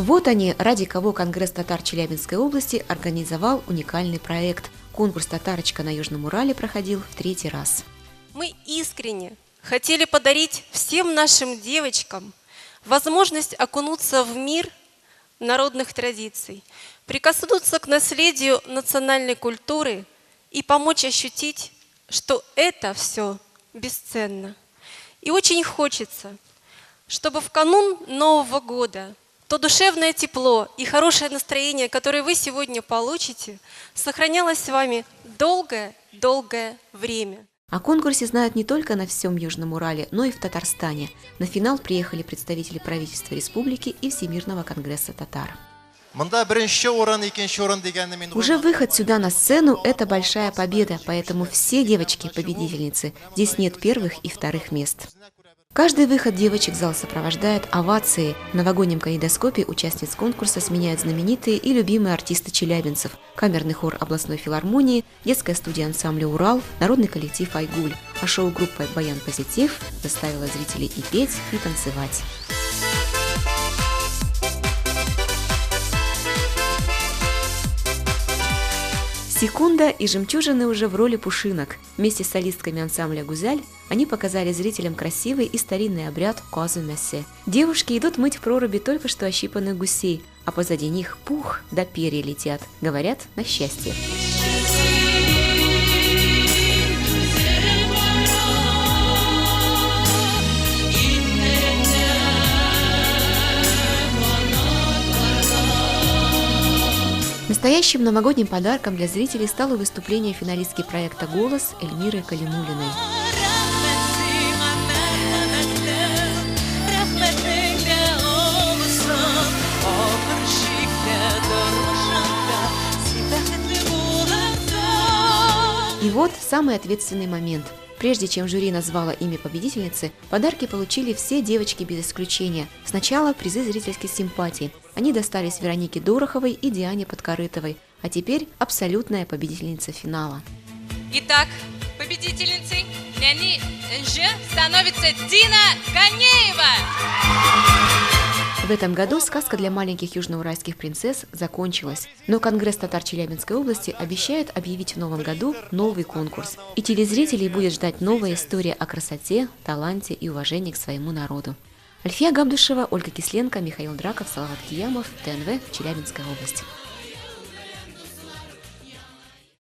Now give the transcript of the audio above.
Вот они, ради кого Конгресс татар Челябинской области организовал уникальный проект. Конкурс «Татарочка» на Южном Урале проходил в 3-й раз. Мы искренне хотели подарить всем нашим девочкам возможность окунуться в мир народных традиций, прикоснуться к наследию национальной культуры и помочь ощутить, что это все бесценно. И очень хочется, чтобы в канун Нового года то душевное тепло и хорошее настроение, которое вы сегодня получите, сохранялось с вами долгое-долгое время. О конкурсе знают не только на всем Южном Урале, но и в Татарстане. На финал приехали представители правительства республики и Всемирного конгресса татар. Уже выход сюда на сцену – это большая победа, поэтому все девочки-победительницы. Здесь нет первых и вторых мест. Каждый выход девочек зал сопровождает овации. В новогоднем калейдоскопе участниц конкурса сменяют знаменитые и любимые артисты челябинцев: камерный хор областной филармонии, детская студия ансамбля «Урал», народный коллектив «Айгуль». А шоу-группа «Баян Позитив» заставила зрителей и петь, и танцевать. Секунда и жемчужины уже в роли пушинок. Вместе с солистками ансамбля «Гузяль» они показали зрителям красивый и старинный обряд козу-месе. Девушки идут мыть в проруби только что ощипанных гусей, а позади них пух да перья летят. Говорят, на счастье. Настоящим новогодним подарком для зрителей стало выступление финалистки проекта «Голос» Эльмиры Калимуллиной. И вот самый ответственный момент. Прежде чем жюри назвало имя победительницы, подарки получили все девочки без исключения. Сначала призы зрительской симпатии. Они достались Веронике Дороховой и Диане Подкорытовой. А теперь абсолютная победительница финала. Итак, победительницей Ляни НЖ становится Дина Ганеева. В этом году сказка для маленьких южноуральских принцесс закончилась, но Конгресс татар Челябинской области обещает объявить в новом году новый конкурс. И телезрителей будет ждать новая история о красоте, таланте и уважении к своему народу. Альфия Габдушева, Ольга Кисленко, Михаил Драков, Салават Киямов, ТНВ в Челябинской области.